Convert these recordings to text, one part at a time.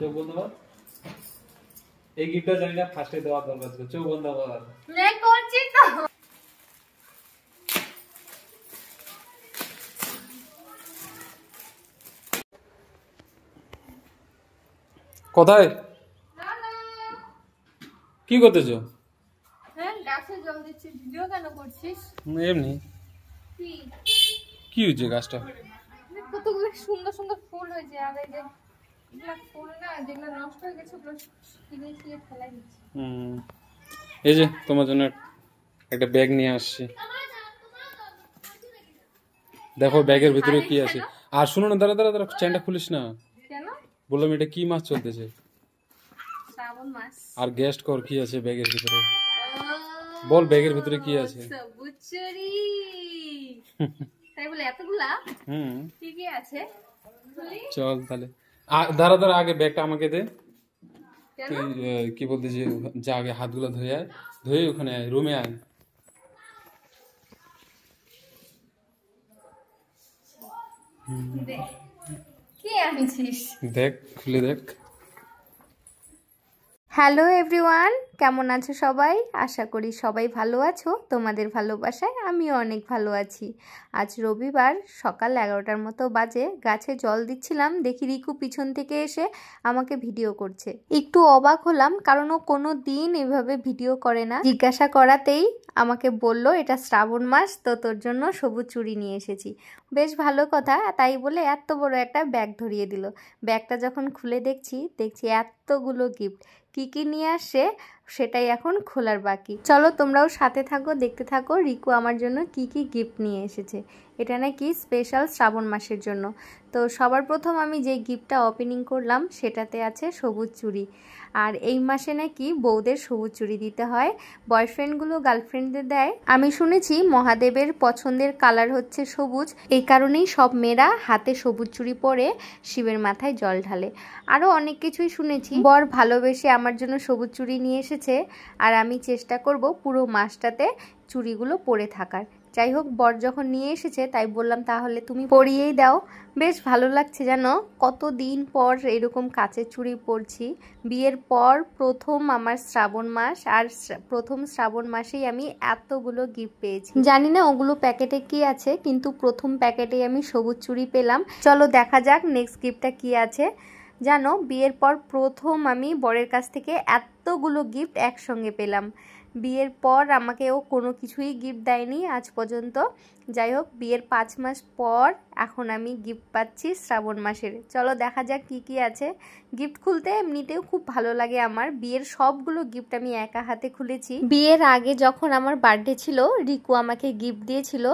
চোখ বন্ধ কর। এই গিফটটা জানি না ফার্স্টে দেওয়া দরকার ছিল। চোখ বন্ধ কর। मैं করছি তো। কোথায় কি করতেছো? হ্যাঁ গাছে জল দিচ্ছি। ভিডিও কেন করছিস? এমনি। কি কি হয়েছে গাছটা? কতগুলো সুন্দর সুন্দর ফুল হয়েছে, আর এই যে এগুলা ফুল না যেগুলো নষ্ট হয়ে গেছে ওগুলো কিনে কিনে ফেলাই দিচ্ছি। এই যে তোমার জন্য একটা ব্যাগ নিয়ে আসছি, দেখো ব্যাগের ভিতরে কি আছে। আর শুনো না, দাঁড়া দাঁড়া দাঁড়া, চেনটা খুলিস না। কেন? বললাম এটা কি মাছ চলতেছে। শ্রাবণ মাস। আর গেস্ট কর কি আছে ব্যাগের ভিতরে, বল ব্যাগের ভিতরে কি আছে। সবুজ চুরি। তাই বলে এতগুলা? কি কি আছে? চল তাহলে দাঁড়া দাঁড়া, আগে ব্যাগটা আমাকে দে। তুই কি বলতে যে যা, আগে হাতগুলো ধুয়ে আয়, ধুয়ে ওখানে রুমে আয়। কি আনছিস? দেখ, খুলে দেখ। হ্যালো এভরিওয়ান, কেমন আছো সবাই? আশা করি সবাই ভালো আছো। তোমাদের ভালোবাসায় আমিও অনেক ভালো আছি। আজ রবিবার সকাল 11টার মতো বাজে, গাছে জল দিচ্ছিলাম, দেখি রিকু পিছন থেকে এসে আমাকে ভিডিও করছে। একটু অবাক হলাম, কারণ ও কোনো দিন এভাবে ভিডিও করে না। জিজ্ঞাসা করাতেই আমাকে বলল এটা শ্রাবণ মাস, তো তোর জন্য সবুজ চুড়ি নিয়ে এসেছি। বেশ ভালো কথা, তাই বলে এত বড় একটা ব্যাগ ধরিয়ে দিল। ব্যাগটা যখন খুলে দেখছি এতগুলো গিফট। কি কি নিয়ে আসছে সেটাই এখন খোলার বাকি। চলো তোমরাও সাথে থাকো, দেখতে থাকো রিকু আমার জন্য কি কি গিফট নিয়ে এসেছে। এটা নাকি স্পেশাল শ্রাবণ মাসের জন্য। তো সবার প্রথম আমি যে গিফটটা ওপেনিং করলাম সেটাতে আছে সবুজ চুড়ি। আর এই মাসে নাকি বউদের সবুজ চুড়ি দিতে হয়, বয়ফ্রেন্ডগুলো গার্লফ্রেন্ডদের দেয়। আমি শুনেছি মহাদেবের পছন্দের কালার হচ্ছে সবুজ, এই কারণেই সব মেয়েরা হাতে সবুজ চুড়ি পরে শিবের মাথায় জল ঢালে। আরও অনেক কিছুই শুনেছি। বর ভালোবেসে আমার জন্য সবুজ চুড়ি নিয়ে এসেছে, আর আমি চেষ্টা করব পুরো মাসটাতে চুড়িগুলো পরে থাকার। যাই হোক, বর যখন নিয়ে এসেছে তাই বললাম তাহলে তুমি পরিয়েই দাও। বেশ ভালো লাগছে জানো, কতদিন পর এরকম কাচের চুড়ি পরছি। বিয়ের পর প্রথম আমার শ্রাবণ মাস, আর প্রথম শ্রাবণ মাসেই আমি এতগুলো গিফট পেয়েছি। জানি না ওগুলো প্যাকেটে কি আছে, কিন্তু প্রথম প্যাকেটেই আমি সবুজ চুড়ি পেলাম। চলো দেখা যাক নেক্সট গিফটটা কি আছে। জানো, বিয়ের পর প্রথম আমি বরের কাছ থেকে এতগুলো গিফট একসঙ্গে পেলাম। বিয়ের পর আমাকে ও কোনো কিছুই গিফট দেয়নি আজ পর্যন্ত। যাই হোক, বিয়ের 5 মাস পর এখন আমি গিফট পাচ্ছি শ্রাবণ মাসের। চলো দেখা যাক কি কি আছে। গিফট খুলতে এমনিতেও খুব ভালো লাগে আমার। বিয়ের সবগুলো গিফট আমি একা হাতে খুলেছি। বিয়ের আগে যখন আমার বার্থডে ছিল, রিকু আমাকে গিফট দিয়েছিল।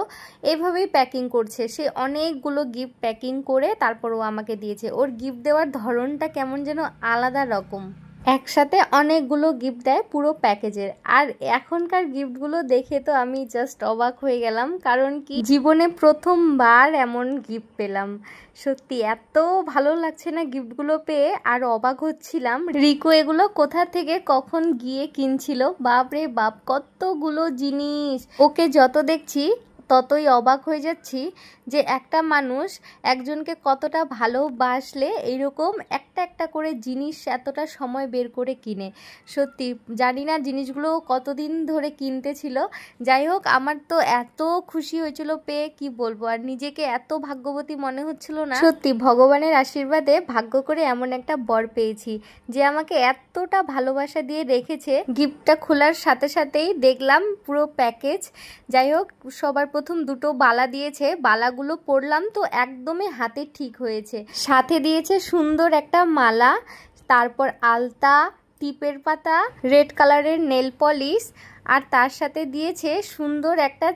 এভাবেই প্যাকিং করছে সে, অনেকগুলো গিফট প্যাকিং করে তারপর ও আমাকে দিয়েছে। ওর গিফট দেওয়ার ধরনটা কেমন যেন আলাদা রকম, একসাথে অনেকগুলো গিফট দেয় পুরো প্যাকেজের। আর এখনকার গিফটগুলো দেখে তো আমি জাস্ট অবাক হয়ে গেলাম, কারণ কি জীবনে প্রথমবার এমন গিফট পেলাম। সত্যি এত ভালো লাগছে না গিফটগুলো পেয়ে, আর অবাক হচ্ছিলাম রিকু এগুলো কোথা থেকে কখন গিয়ে কিনছিল। বাপরে বাপ, কতগুলো জিনিস! ওকে যত দেখছি ততই অবাক হয়ে যাচ্ছি যে একটা মানুষ একজনকে কতটা ভালোবাসলে এইরকম একটা একটা করে জিনিস এতটা সময় বের করে কিনে। সত্যি জানি না জিনিসগুলো কতদিন ধরে কিনতে ছিল। যাই হোক, আমার তো এত খুশি হয়েছিল পেয়ে, কি বলবো। আর নিজেকে এত ভাগ্যবতী মনে হচ্ছিল না। সত্যি ভগবানের আশীর্বাদে ভাগ্য করে এমন একটা বর পেয়েছি যে আমাকে এতটা ভালোবাসা দিয়ে রেখেছে। গিফটটা খোলার সাথে সাথেই দেখলাম পুরো প্যাকেজ। যাই হোক, সবার প্রথম দুটো বালা দিয়েছে, বালাগুলো পরলাম তো একদমই হাতে ঠিক হয়েছে। সাথে দিয়েছে সুন্দর একটা মালা, তারপর আলতা, টিপের পাতা, রেড কালারের নেল পলিশ, আর তার সাথে দিয়েছে সুন্দর একটা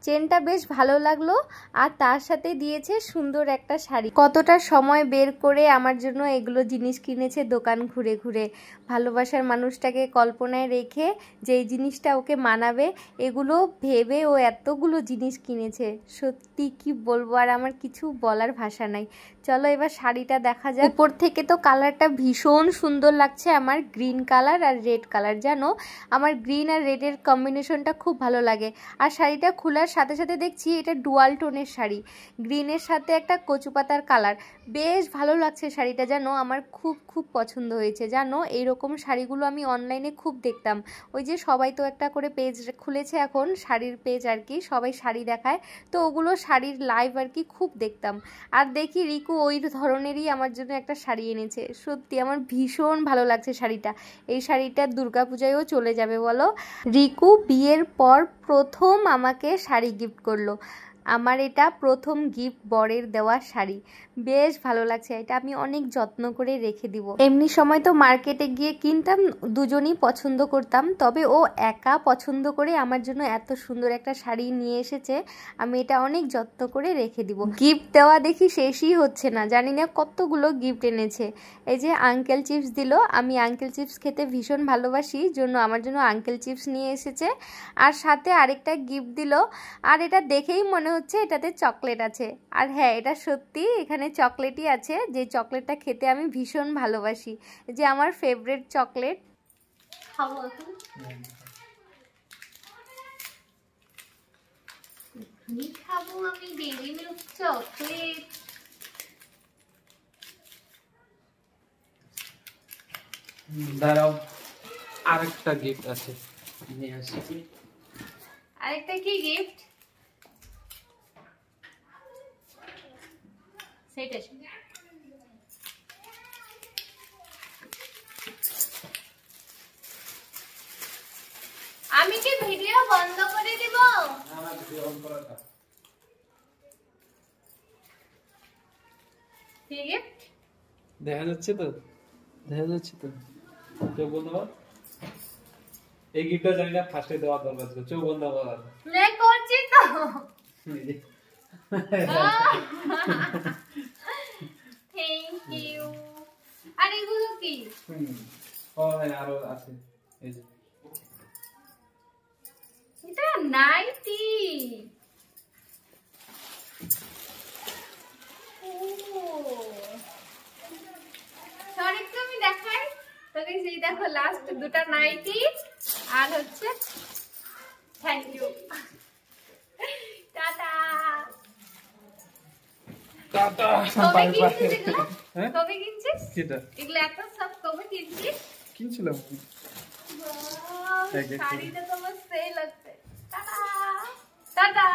চেনটা বেশ ভালো লাগলো। আর তার সাথে দিয়েছে সুন্দর একটা শাড়ি। কতটা সময় বের করে আমার জন্য এগুলো জিনিস কিনেছে দোকান ঘুরে ঘুরে। ভালোবাসার মানুষটাকে কল্পনায় রেখে যে এই জিনিসটা ওকে মানাবে, এগুলো ভেবে ও এতগুলো জিনিস কিনেছে। সত্যি কি বলবো, আর আমার কিছু বলার ভাষা নাই। চলো এবার শাড়িটা দেখা যায়। উপর থেকে তো কালারটা ভীষণ সুন্দর লাগছে আমার, গ্রিন কালার আর রেড কালার। জানো, আমার গ্রিন আর রেডের কম্বিনেশনটা খুব ভালো লাগে। আর শাড়িটা খোলার সাথে সাথে দেখছি এটা ডুয়াল টোনের শাড়ি, গ্রিনের সাথে একটা কচু পাতার কালার। বেশ ভালো লাগছে শাড়িটা, জানো আমার খুব খুব পছন্দ হয়েছে। জানো এইরকম শাড়িগুলো আমি অনলাইনে খুব দেখতাম, ওই যে সবাই তো একটা করে পেজ খুলেছে এখন, শাড়ির পেজ আর কি, সবাই শাড়ি দেখায়, তো ওগুলো শাড়ির লাইভ আর কি খুব দেখতাম। আর দেখি রিকু ওই ধরনেরই আমার জন্য একটা শাড়ি এনেছে। সত্যি আমার ভীষণ ভালো লাগছে শাড়িটা। এই শাড়িটা দুর্গাপূজায়ও চলে যাবে বলো। রিকু বিয়ের পর প্রথম আমাকে শাড়ি গিফট করলো। আমার এটা প্রথম গিফট বরের দেওয়া শাড়ি। বেশ ভালো লাগছে, এটা আমি অনেক যত্ন করে রেখে দিব। এমনি সময় তো মার্কেটে গিয়ে কিনতাম, দুজনেই পছন্দ করতাম, তবে ও একা পছন্দ করে আমার জন্য এত সুন্দর একটা শাড়ি নিয়ে এসেছে, আমি এটা অনেক যত্ন করে রেখে দিব। গিফট দেওয়া দেখি শেষই হচ্ছে না, জানি না কতগুলো গিফট এনেছে। এই যে আঙ্কেল চিপস দিল, আমি আঙ্কেল চিপস খেতে ভীষণ ভালোবাসি, জন্য আমার জন্য আঙ্কেল চিপস নিয়ে এসেছে। আর সাথে আরেকটা গিফট দিল, আর এটা দেখেই মনে হচ্ছে এটাতে চকলেট আছে। আর হ্যাঁ, এটা সত্যি এখানে চকলেটই আছে, যে চকলেটটা খেতে আমি ভীষণ ভালোবাসি, যে আমার ফেভারিট চকলেট। খাবো এখন, খাবো আমি ডেইরি মিল্ক চকলেট। দাঁড়াও, আরেকটা গিফট আছে নিয়ে আসি। আরেকটা কি গিফট? সেটা আমি কি ভিডিও বন্ধ করে দিব? না ভিডিও অন করা থাক। কি গিফট? দেখা যাচ্ছে তো, দেখা যাচ্ছে তো, চোখ বন্ধ কর। এই গিফটটা জানি না ফার্স্টে দেওয়া দরকার ছিল, চোখ বন্ধ কর। मैं করছি তো। Thank you. আর এগুলো কি? ও হ্যাঁ, আরো আছে এই যে, এটা নাইটি। সরি তো আমি দেখাই তোকে, সেই দেখো লাস্ট দুটো নাইটি আর হচ্ছে থ্যাংক ইউ। Tata tata. কবে কিনছিস এগুলো? হ্যাঁ কবে কিনছিস কিটা এগুলো? এত সব কবে কিনছিস? কিনছিলাম। শাড়িটা তো আমার সেই লাগছে। Tata tata.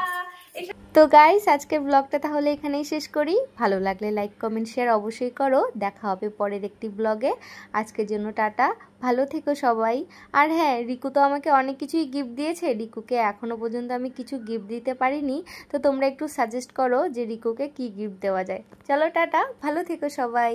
তো গাইস, আজকের ব্লগটা তাহলে এখানেই শেষ করি। ভালো লাগলে লাইক কমেন্ট শেয়ার অবশ্যই করো। দেখা হবে পরের একটি ব্লগে। আজকের জন্য টাটা, ভালো থেকো সবাই। আর হ্যাঁ, রিকু তো আমাকে অনেক কিছুই গিফট দিয়েছে, রিকুকে এখনো পর্যন্ত আমি কিছু গিফট দিতে পারিনি, তো তোমরা একটু সাজেস্ট করো যে রিকুকে কি গিফট দেওয়া যায়। চলো টাটা, ভালো থেকো সবাই।